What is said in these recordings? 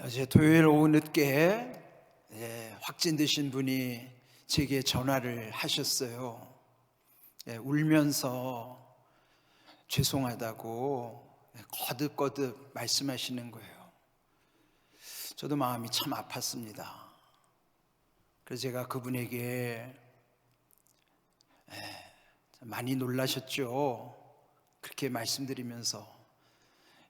어제 토요일 오후 늦게 확진되신 분이 제게 전화를 하셨어요. 울면서 죄송하다고 거듭거듭 말씀하시는 거예요. 저도 마음이 참 아팠습니다. 그래서 제가 그분에게 많이 놀라셨죠? 그렇게 말씀드리면서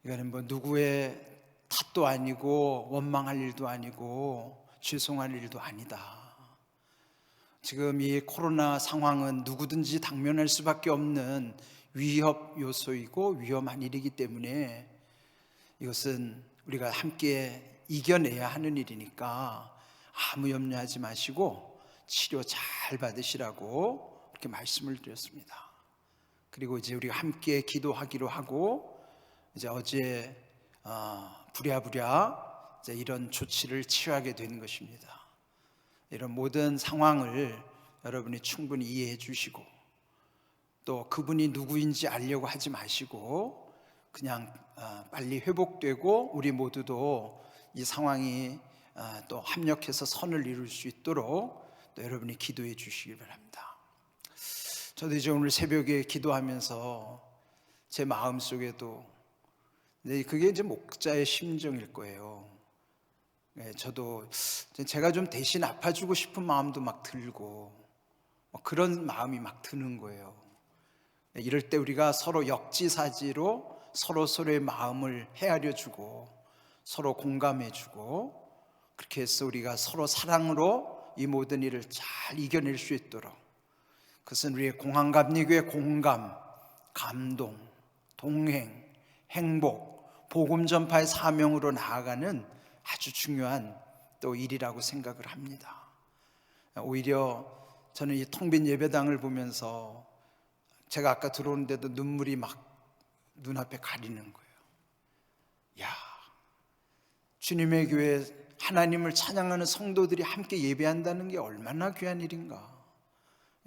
이거는 뭐 누구의 탓도 아니고 원망할 일도 아니고 죄송할 일도 아니다. 지금 이 코로나 상황은 누구든지 당면할 수밖에 없는 위협 요소이고 위험한 일이기 때문에 이것은 우리가 함께 이겨내야 하는 일이니까 아무 염려하지 마시고 치료 잘 받으시라고 그렇게 말씀을 드렸습니다. 그리고 이제 우리가 함께 기도하기로 하고 이제 어제 부랴부랴 이제 이런 조치를 취하게 된 것입니다. 이런 모든 상황을 여러분이 충분히 이해해 주시고 또 그분이 누구인지 알려고 하지 마시고 그냥 빨리 회복되고 우리 모두도 이 상황이 또 합력해서 선을 이룰 수 있도록 또 여러분이 기도해 주시기 바랍니다. 저도 이제 오늘 새벽에 기도하면서 제 마음속에도 그게 이제 목자의 심정일 거예요. 저도 제가 좀 대신 아파주고 싶은 마음도 막 들고 그런 마음이 막 드는 거예요. 이럴 때 우리가 서로 역지사지로 서로의 마음을 헤아려주고 서로 공감해주고 그렇게 해서 우리가 서로 사랑으로 이 모든 일을 잘 이겨낼 수 있도록, 그것은 우리의 공항감리교의 공감, 감동, 동행, 행복, 복음 전파의 사명으로 나아가는 아주 중요한 또 일이라고 생각을 합니다. 오히려 저는 이 텅빈 예배당을 보면서 제가 아까 들어오는데도 눈물이 막 눈앞에 가리는 거예요. 야, 주님의 교회 하나님을 찬양하는 성도들이 함께 예배한다는 게 얼마나 귀한 일인가,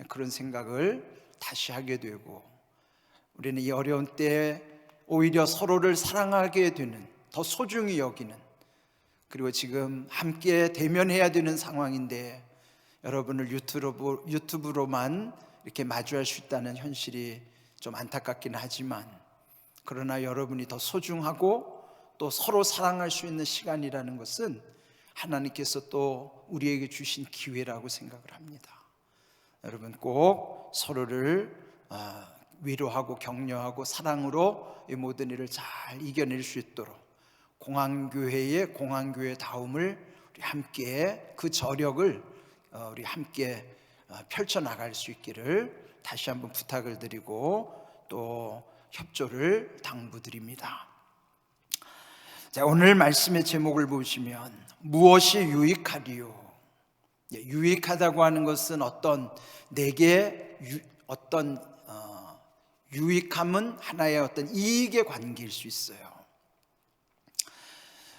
그런 생각을 다시 하게 되고, 우리는 이 어려운 때에 오히려 서로를 사랑하게 되는, 더 소중히 여기는, 그리고 지금 함께 대면해야 되는 상황인데 여러분을 유튜브로만 이렇게 마주할 수 있다는 현실이 좀 안타깝긴 하지만, 그러나 여러분이 더 소중하고 또 서로 사랑할 수 있는 시간이라는 것은 하나님께서 또 우리에게 주신 기회라고 생각을 합니다. 여러분 꼭 서로를 위로하고 격려하고 사랑으로 이 모든 일을 잘 이겨낼 수 있도록 공항교회의 공항교회다움을 우리 함께, 그 저력을 우리 함께 펼쳐나갈 수 있기를 다시 한번 부탁을 드리고 또 협조를 당부드립니다. 자, 오늘 말씀의 제목을 보시면 무엇이 유익하리요? 유익하다고 하는 것은 내게 어떤 유익함은 하나의 어떤 이익의 관계일 수 있어요.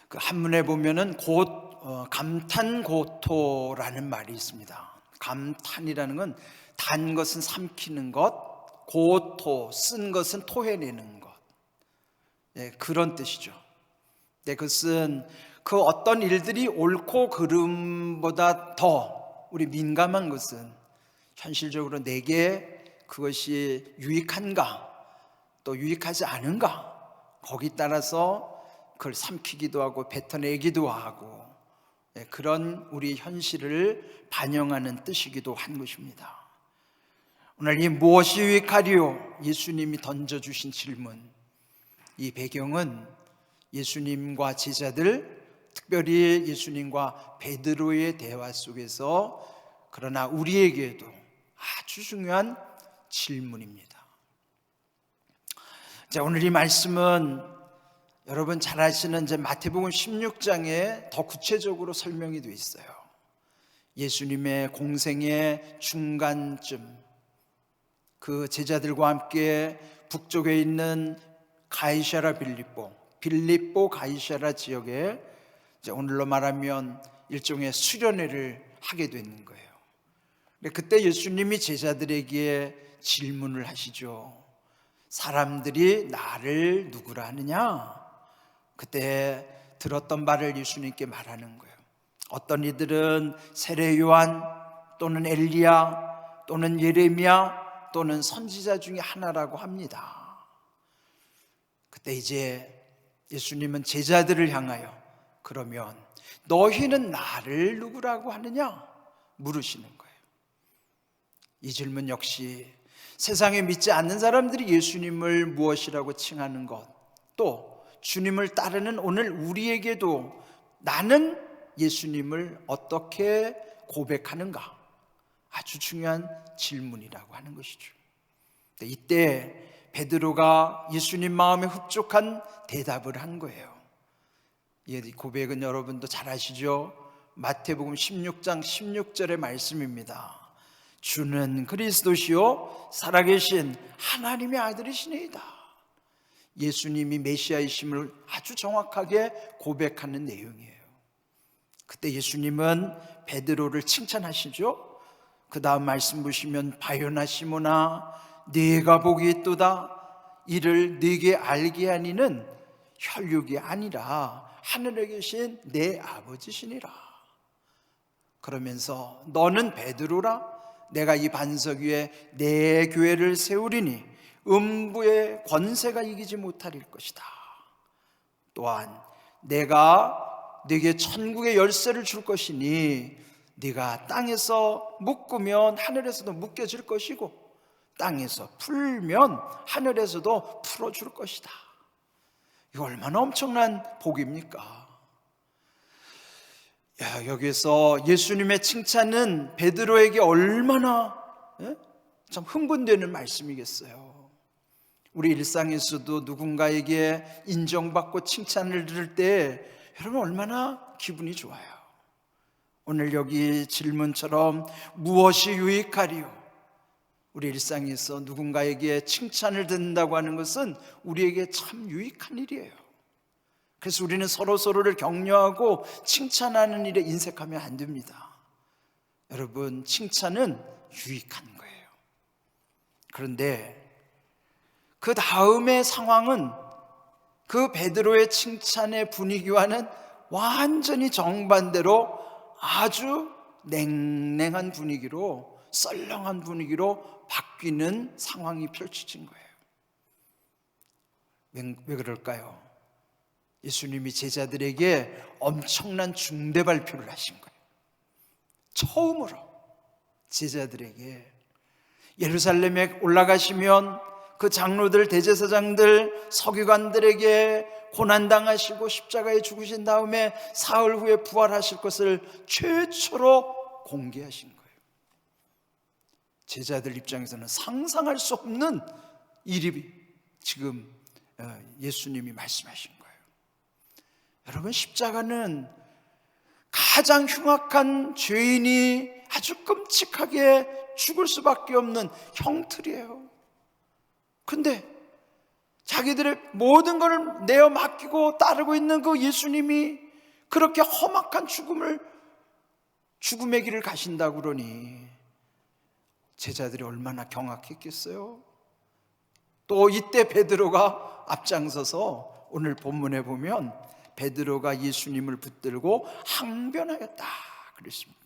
그 한문에 보면은 감탄고토라는 말이 있습니다. 감탄이라는 건 단 것은 삼키는 것, 고토 쓴 것은 토해내는 것, 그런 뜻이죠. 그것은 그 어떤 일들이 옳고 그름보다 더 우리 민감한 것은 현실적으로 내게 그것이 유익한가 또 유익하지 않은가, 거기 따라서 그걸 삼키기도 하고 뱉어내기도 하고, 그런 우리 현실을 반영하는 뜻이기도 한 것입니다. 오늘 이 무엇이 유익하리요? 예수님이 던져주신 질문, 이 배경은 예수님과 제자들, 특별히 예수님과 베드로의 대화 속에서, 그러나 우리에게도 아주 중요한 질문입니다. 자, 오늘 이 말씀은 여러분 잘 아시는 이제 마태복음 16장에 더 구체적으로 설명이 되어 있어요. 예수님의 공생의 중간쯤, 그 제자들과 함께 북쪽에 있는 가이사랴 빌립보 가이사랴 지역에 이제 오늘로 말하면 일종의 수련회를 하게 되는 거예요. 그때 예수님이 제자들에게 질문을 하시죠. 사람들이 나를 누구라 하느냐? 그때 들었던 말을 예수님께 말하는 거예요. 어떤 이들은 세례 요한 또는 엘리야 또는 예레미야 또는 선지자 중에 하나라고 합니다. 그때 이제 예수님은 제자들을 향하여 그러면 너희는 나를 누구라고 하느냐 물으시는 거예요. 이 질문 역시 세상에 믿지 않는 사람들이 예수님을 무엇이라고 칭하는 것, 또 주님을 따르는 오늘 우리에게도 나는 예수님을 어떻게 고백하는가, 아주 중요한 질문이라고 하는 것이죠. 이때 베드로가 예수님 마음에 흡족한 대답을 한 거예요. 이 고백은 여러분도 잘 아시죠? 마태복음 16장 16절의 말씀입니다. 주는 그리스도시요 살아계신 하나님의 아들이시니이다. 예수님이 메시아이심을 아주 정확하게 고백하는 내용이에요. 그때 예수님은 베드로를 칭찬하시죠. 그 다음 말씀 보시면 바요나 시몬아 네가 복이 있도다. 이를 네게 알게 하니는 혈육이 아니라 하늘에 계신 내 아버지시니라. 그러면서 너는 베드로라. 내가 이 반석 위에 내 교회를 세우리니 음부의 권세가 이기지 못할 것이다. 또한 내가 네게 천국의 열쇠를 줄 것이니 네가 땅에서 묶으면 하늘에서도 묶여질 것이고 땅에서 풀면 하늘에서도 풀어줄 것이다. 이거 얼마나 엄청난 복입니까? 여기서 예수님의 칭찬은 베드로에게 얼마나 참 흥분되는 말씀이겠어요. 우리 일상에서도 누군가에게 인정받고 칭찬을 들을 때 여러분 얼마나 기분이 좋아요. 오늘 여기 질문처럼 무엇이 유익하리요? 우리 일상에서 누군가에게 칭찬을 듣는다고 하는 것은 우리에게 참 유익한 일이에요. 그래서 우리는 서로를 격려하고 칭찬하는 일에 인색하면 안 됩니다. 여러분, 칭찬은 유익한 거예요. 그런데 그 다음의 상황은 그 베드로의 칭찬의 분위기와는 완전히 정반대로 아주 냉랭한 분위기로, 썰렁한 분위기로 바뀌는 상황이 펼쳐진 거예요. 왜 그럴까요? 예수님이 제자들에게 엄청난 중대 발표를 하신 거예요. 처음으로 제자들에게 예루살렘에 올라가시면 그 장로들, 대제사장들, 서기관들에게 고난당하시고 십자가에 죽으신 다음에 사흘 후에 부활하실 것을 최초로 공개하신 거예요. 제자들 입장에서는 상상할 수 없는 일이 지금 예수님이 말씀하신 거예요. 여러분, 십자가는 가장 흉악한 죄인이 아주 끔찍하게 죽을 수밖에 없는 형틀이에요. 근데 자기들의 모든 것을 내어 맡기고 따르고 있는 그 예수님이 그렇게 험악한 죽음의 길을 가신다고 그러니 제자들이 얼마나 경악했겠어요. 또 이때 베드로가 앞장서서 오늘 본문에 보면 베드로가 예수님을 붙들고 항변하였다 그랬습니다.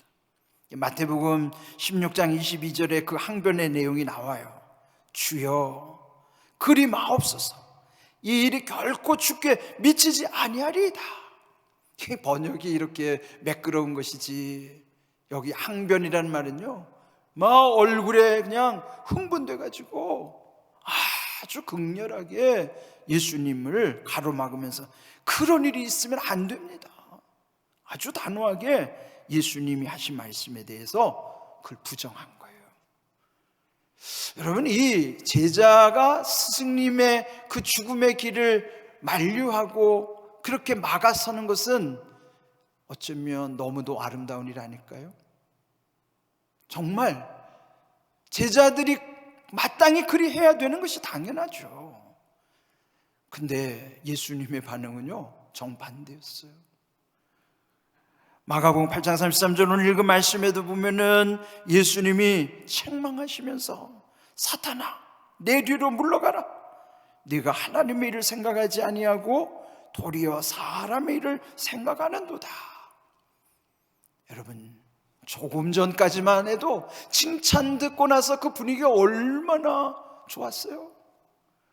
마태복음 16장 22절에 그 항변의 내용이 나와요. 주여 그리 마옵소서, 이 일이 결코 주께 미치지 아니하리이다. 이 번역이 이렇게 매끄러운 것이지, 여기 항변이라는 말은요 막 얼굴에 그냥 흥분돼 가지고 아주 극렬하게 예수님을 가로막으면서 그런 일이 있으면 안 됩니다. 아주 단호하게 예수님이 하신 말씀에 대해서 그걸 부정한 거예요. 여러분, 이 제자가 스승님의 그 죽음의 길을 만류하고 그렇게 막아서는 것은 어쩌면 너무도 아름다운 일 아닐까요? 정말 제자들이 마땅히 그리 해야 되는 것이 당연하죠. 근데 예수님의 반응은요 정반대였어요. 마가복음 8장 33절 오늘 읽은 말씀에도 보면은 예수님이 책망하시면서 사탄아 내 뒤로 물러가라, 네가 하나님의 일을 생각하지 아니하고 도리어 사람의 일을 생각하는도다. 여러분, 조금 전까지만 해도 칭찬 듣고 나서 그 분위기가 얼마나 좋았어요.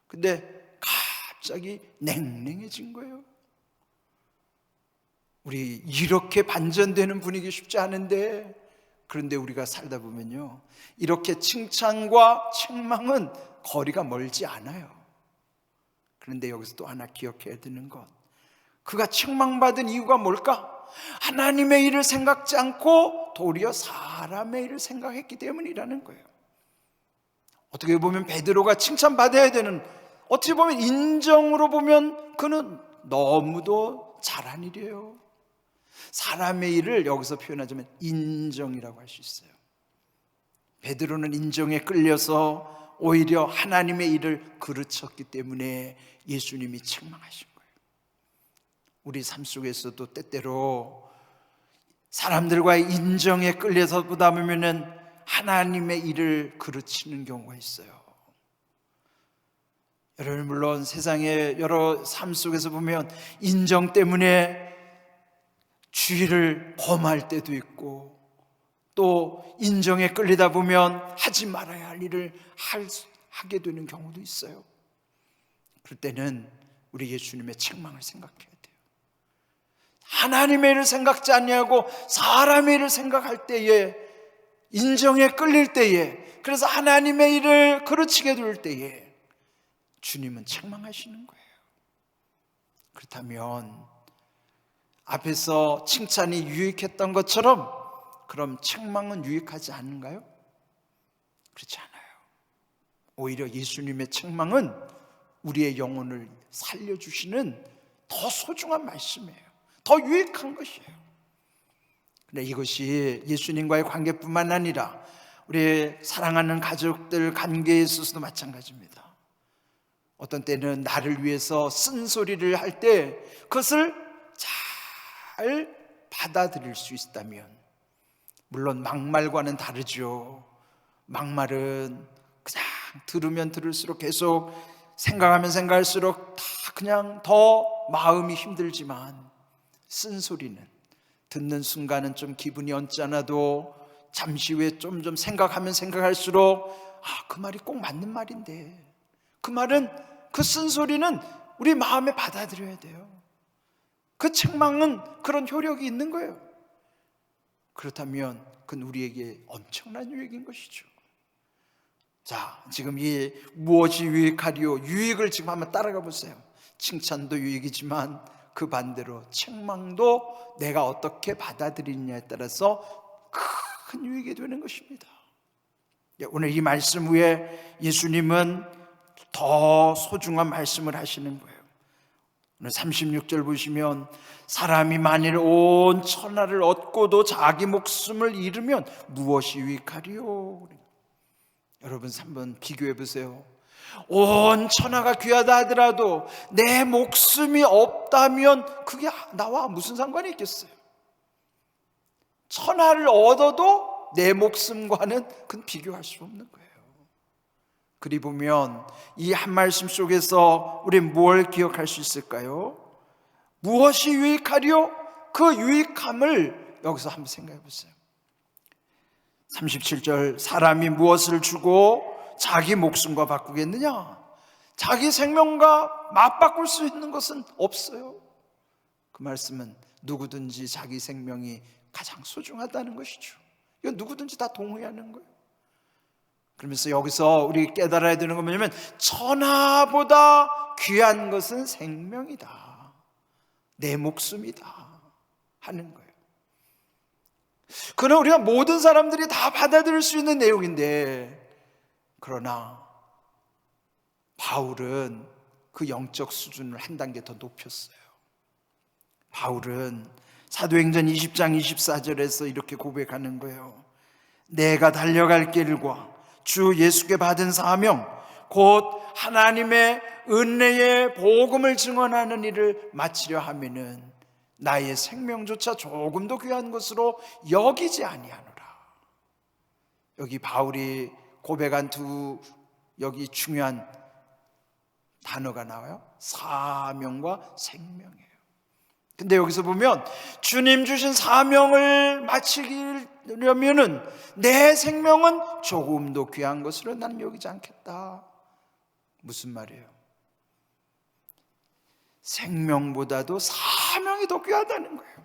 근데 갑자기 냉랭해진 거예요. 우리 이렇게 반전되는 분위기 쉽지 않은데, 그런데 우리가 살다 보면요, 이렇게 칭찬과 책망은 거리가 멀지 않아요. 그런데 여기서 또 하나 기억해야 되는 것, 그가 책망받은 이유가 뭘까? 하나님의 일을 생각지 않고 도리어 사람의 일을 생각했기 때문이라는 거예요. 어떻게 보면 베드로가 칭찬받아야 되는, 어떻게 보면 인정으로 보면 그는 너무도 잘한 일이에요. 사람의 일을 여기서 표현하자면 인정이라고 할 수 있어요. 베드로는 인정에 끌려서 오히려 하나님의 일을 그르쳤기 때문에 예수님이 책망하신 거예요. 우리 삶 속에서도 때때로 사람들과의 인정에 끌려서 보다 보면은 하나님의 일을 그르치는 경우가 있어요. 여러분, 물론 세상의 여러 삶 속에서 보면 인정 때문에 주의를 범할 때도 있고, 또 인정에 끌리다 보면 하지 말아야 할 일을 하게 되는 경우도 있어요. 그럴 때는 우리 예수님의 책망을 생각해야 돼요. 하나님의 일을 생각지 않냐고 사람의 일을 생각할 때에, 인정에 끌릴 때에, 그래서 하나님의 일을 그르치게 될 때에 주님은 책망하시는 거예요. 그렇다면 앞에서 칭찬이 유익했던 것처럼 그럼 책망은 유익하지 않은가요? 그렇지 않아요. 오히려 예수님의 책망은 우리의 영혼을 살려주시는 더 소중한 말씀이에요. 더 유익한 것이에요. 근데 이것이 예수님과의 관계뿐만 아니라 우리 사랑하는 가족들 관계에 있어서도 마찬가지입니다. 어떤 때는 나를 위해서 쓴소리를 할 때 그것을 잘 받아들일 수 있다면, 물론 막말과는 다르죠. 막말은 그냥 들으면 들을수록 계속 생각하면 생각할수록 다 그냥 더 마음이 힘들지만, 쓴소리는 듣는 순간은 좀 기분이 언짢아도 잠시 후에 좀 생각하면 생각할수록 그 말이 꼭 맞는 말인데, 그 말은, 그 쓴소리는 우리 마음에 받아들여야 돼요. 그 책망은 그런 효력이 있는 거예요. 그렇다면 그건 우리에게 엄청난 유익인 것이죠. 자, 지금 이 무엇이 유익하리요? 유익을 지금 한번 따라가 보세요. 칭찬도 유익이지만 그 반대로 책망도 내가 어떻게 받아들이느냐에 따라서 큰 유익이 되는 것입니다. 오늘 이 말씀 후에 예수님은 더 소중한 말씀을 하시는 거예요. 오늘 36절 보시면, 사람이 만일 온 천하를 얻고도 자기 목숨을 잃으면 무엇이 유익하리요? 여러분 한번 비교해 보세요. 온 천하가 귀하다 하더라도 내 목숨이 없다면 그게 나와 무슨 상관이 있겠어요? 천하를 얻어도 내 목숨과는 그건 비교할 수 없는 거예요. 그리 보면 이 한 말씀 속에서 우리는 뭘 기억할 수 있을까요? 무엇이 유익하리요? 그 유익함을 여기서 한번 생각해 보세요. 37절, 사람이 무엇을 주고 자기 목숨과 바꾸겠느냐? 자기 생명과 맞바꿀 수 있는 것은 없어요. 그 말씀은 누구든지 자기 생명이 가장 소중하다는 것이죠. 이건 누구든지 다 동의하는 거예요. 그러면서 여기서 우리 깨달아야 되는 건 뭐냐면, 천하보다 귀한 것은 생명이다, 내 목숨이다 하는 거예요. 그러나 우리가 모든 사람들이 다 받아들일 수 있는 내용인데, 그러나 바울은 그 영적 수준을 한 단계 더 높였어요. 바울은 사도행전 20장 24절에서 이렇게 고백하는 거예요. 내가 달려갈 길과 주 예수께 받은 사명, 곧 하나님의 은혜의 복음을 증언하는 일을 마치려 하면은 나의 생명조차 조금도 귀한 것으로 여기지 아니하노라. 여기 바울이 고백한 두 여기 중요한 단어가 나와요. 사명과 생명이에요. 근데 여기서 보면 주님 주신 사명을 마치려면은 내 생명은 조금도 귀한 것으로 나는 여기지 않겠다. 무슨 말이에요? 생명보다도 사명이 더 귀하다는 거예요.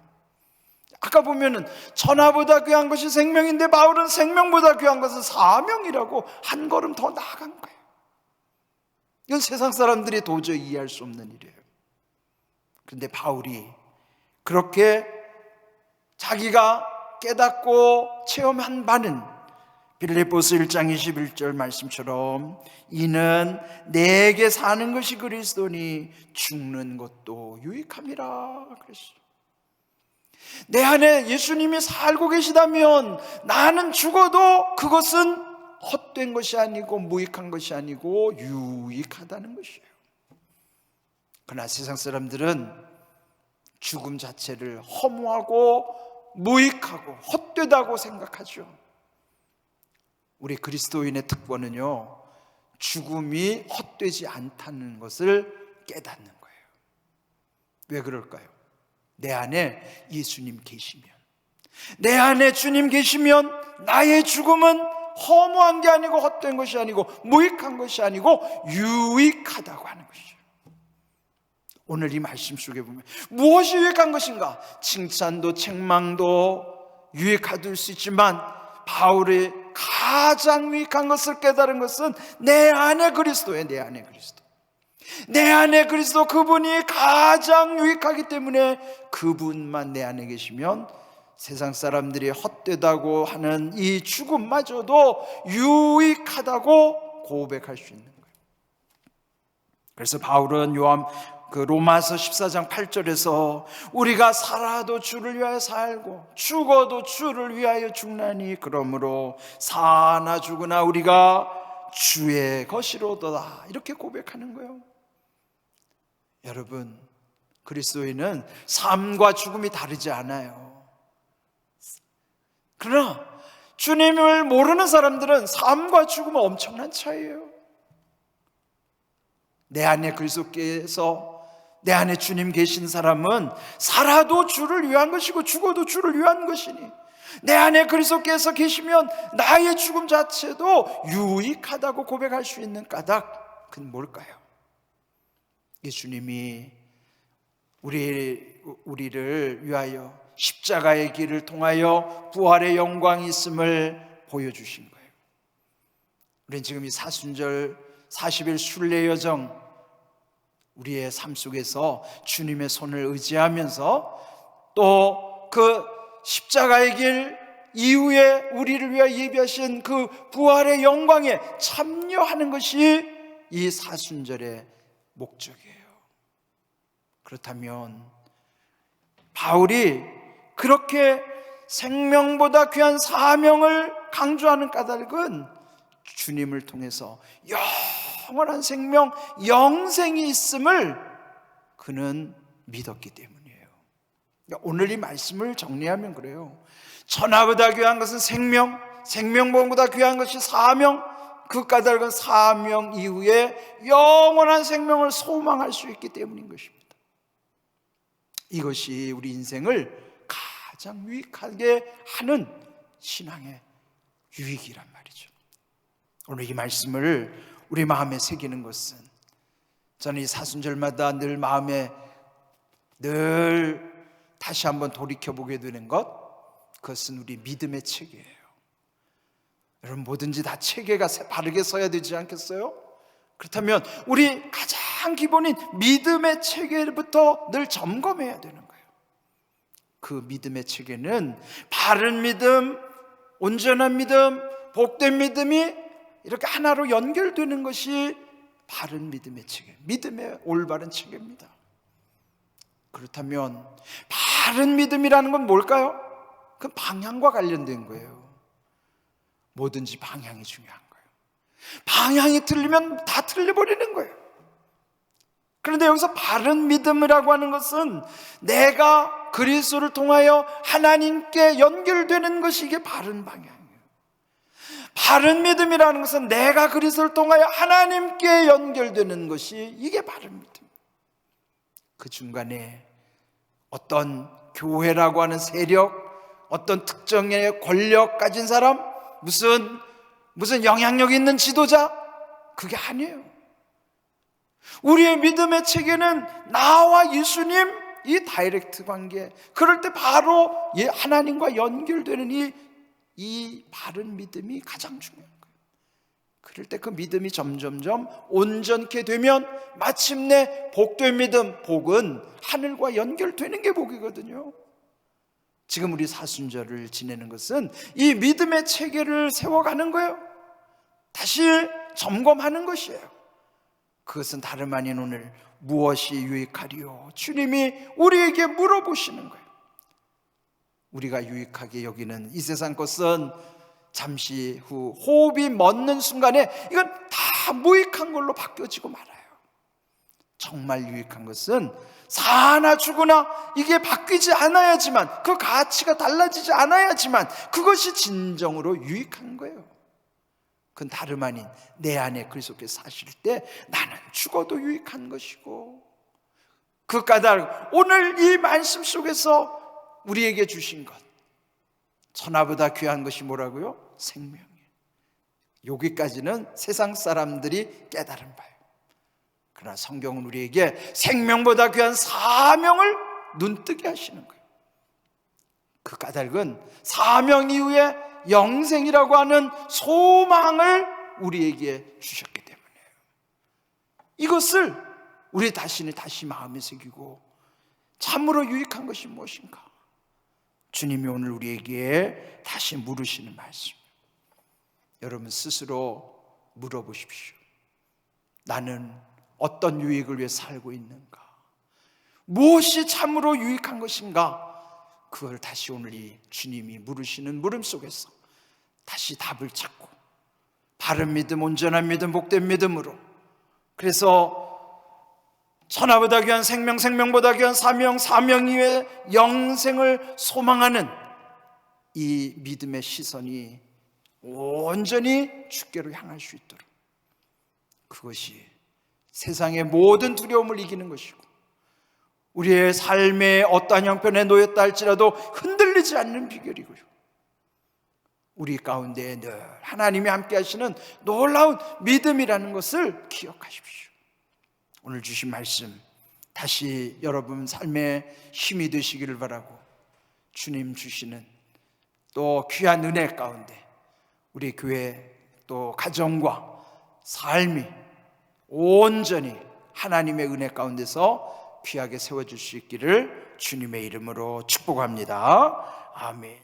아까 보면은 천하보다 귀한 것이 생명인데 바울은 생명보다 귀한 것은 사명이라고 한 걸음 더 나아간 거예요. 이건 세상 사람들이 도저히 이해할 수 없는 일이에요. 그런데 바울이 그렇게 자기가 깨닫고 체험한 바는 빌립보서 1장 21절 말씀처럼 이는 내게 사는 것이 그리스도니 죽는 것도 유익함이라 그랬어요. 내 안에 예수님이 살고 계시다면 나는 죽어도 그것은 헛된 것이 아니고 무익한 것이 아니고 유익하다는 것이에요. 그러나 세상 사람들은 죽음 자체를 허무하고 무익하고 헛되다고 생각하죠. 우리 그리스도인의 특권은요, 죽음이 헛되지 않다는 것을 깨닫는 거예요. 왜 그럴까요? 내 안에 예수님 계시면, 내 안에 주님 계시면 나의 죽음은 허무한 게 아니고 헛된 것이 아니고 무익한 것이 아니고 유익하다고 하는 것이죠. 오늘 이 말씀 속에 보면 무엇이 유익한 것인가? 칭찬도 책망도 유익할 수 있지만 바울의 가장 유익한 것을 깨달은 것은 내 안에 그리스도예요. 내 안에 그리스도. 내 안에 그리스도, 그분이 가장 유익하기 때문에 그분만 내 안에 계시면 세상 사람들이 헛되다고 하는 이 죽음마저도 유익하다고 고백할 수 있는 거예요. 그래서 바울은 로마서 14장 8절에서 우리가 살아도 주를 위하여 살고 죽어도 주를 위하여 죽나니 그러므로 사나 죽으나 우리가 주의 것이로도다, 이렇게 고백하는 거예요. 여러분, 그리스도인은 삶과 죽음이 다르지 않아요. 그러나 주님을 모르는 사람들은 삶과 죽음은 엄청난 차이예요. 내 안에 그리스도께서, 내 안에 주님 계신 사람은 살아도 주를 위한 것이고 죽어도 주를 위한 것이니, 내 안에 그리스도께서 계시면 나의 죽음 자체도 유익하다고 고백할 수 있는 까닭, 그건 뭘까요? 예수님이 우리를 위하여 십자가의 길을 통하여 부활의 영광이 있음을 보여주신 거예요. 우리는 지금 이 사순절 40일 순례 여정, 우리의 삶 속에서 주님의 손을 의지하면서 또 그 십자가의 길 이후에 우리를 위하여 예비하신 그 부활의 영광에 참여하는 것이 이 사순절의 목적이에요. 그렇다면 바울이 그렇게 생명보다 귀한 사명을 강조하는 까닭은 주님을 통해서 영원한 생명, 영생이 있음을 그는 믿었기 때문이에요. 오늘 이 말씀을 정리하면 그래요. 천하보다 귀한 것은 생명, 생명보다 귀한 것이 사명, 그 까닭은 사명 이후에 영원한 생명을 소망할 수 있기 때문인 것입니다. 이것이 우리 인생을 가장 유익하게 하는 신앙의 유익이란 말이죠. 오늘 이 말씀을 우리 마음에 새기는 것은, 저는 이 사순절마다 늘 마음에 늘 다시 한번 돌이켜보게 되는 것, 그것은 우리 믿음의 체계예요. 여러분, 뭐든지 다 체계가 바르게 서야 되지 않겠어요? 그렇다면 우리 가장 기본인 믿음의 체계부터 늘 점검해야 되는 거예요. 그 믿음의 체계는 바른 믿음, 온전한 믿음, 복된 믿음이 이렇게 하나로 연결되는 것이 바른 믿음의 체계, 믿음의 올바른 체계입니다. 그렇다면 바른 믿음이라는 건 뭘까요? 그 방향과 관련된 거예요. 뭐든지 방향이 중요한 거예요. 방향이 틀리면 다 틀려버리는 거예요. 그런데 여기서 바른 믿음이라고 하는 것은 내가 그리스도를 통하여 하나님께 연결되는 것이, 이게 바른 방향이에요. 바른 믿음이라는 것은 내가 그리스도를 통하여 하나님께 연결되는 것이, 이게 바른 믿음. 그 중간에 어떤 교회라고 하는 세력, 어떤 특정의 권력 가진 사람, 무슨 영향력 있는 지도자, 그게 아니에요. 우리의 믿음의 체계는 나와 예수님, 이 다이렉트 관계, 그럴 때 바로 하나님과 연결되는 이 바른 믿음이 가장 중요한 거예요. 그럴 때 그 믿음이 점점점 온전케 되면 마침내 복된 믿음, 복은 하늘과 연결되는 게 복이거든요. 지금 우리 사순절을 지내는 것은 이 믿음의 체계를 세워가는 거예요. 다시 점검하는 것이에요. 그것은 다름 아닌 오늘 무엇이 유익하리요? 주님이 우리에게 물어보시는 거예요. 우리가 유익하게 여기는 이 세상 것은 잠시 후 호흡이 멎는 순간에 이건 다 무익한 걸로 바뀌어지고 말아요. 정말 유익한 것은 사나 죽으나 이게 바뀌지 않아야지만, 그 가치가 달라지지 않아야지만 그것이 진정으로 유익한 거예요. 그건 다름 아닌 내 안에 그리스도께서 사실 때 나는 죽어도 유익한 것이고, 그 까닭 오늘 이 말씀 속에서 우리에게 주신 것, 천하보다 귀한 것이 뭐라고요? 생명이에요. 여기까지는 세상 사람들이 깨달은 바예요. 그러나 성경은 우리에게 생명보다 귀한 사명을 눈뜨게 하시는 거예요. 그 까닭은 사명 이후에 영생이라고 하는 소망을 우리에게 주셨기 때문이에요. 이것을 우리 자신이 다시 마음에 새기고 참으로 유익한 것이 무엇인가? 주님이 오늘 우리에게 다시 물으시는 말씀, 여러분 스스로 물어보십시오. 나는 어떤 유익을 위해 살고 있는가? 무엇이 참으로 유익한 것인가? 그걸 다시 오늘 이 주님이 물으시는 물음 속에서 다시 답을 찾고 바른 믿음, 온전한 믿음, 복된 믿음으로, 그래서 천하보다 귀한 생명, 생명보다 귀한 사명, 사명 이외에 영생을 소망하는 이 믿음의 시선이 온전히 주께로 향할 수 있도록, 그것이 세상의 모든 두려움을 이기는 것이고 우리의 삶의 어떠한 형편에 놓였다 할지라도 흔들리지 않는 비결이고요, 우리 가운데 늘 하나님이 함께 하시는 놀라운 믿음이라는 것을 기억하십시오. 오늘 주신 말씀 다시 여러분 삶의 힘이 되시기를 바라고, 주님 주시는 또 귀한 은혜 가운데 우리 교회 또 가정과 삶이 온전히 하나님의 은혜 가운데서 귀하게 세워질 수 있기를 주님의 이름으로 축복합니다. 아멘.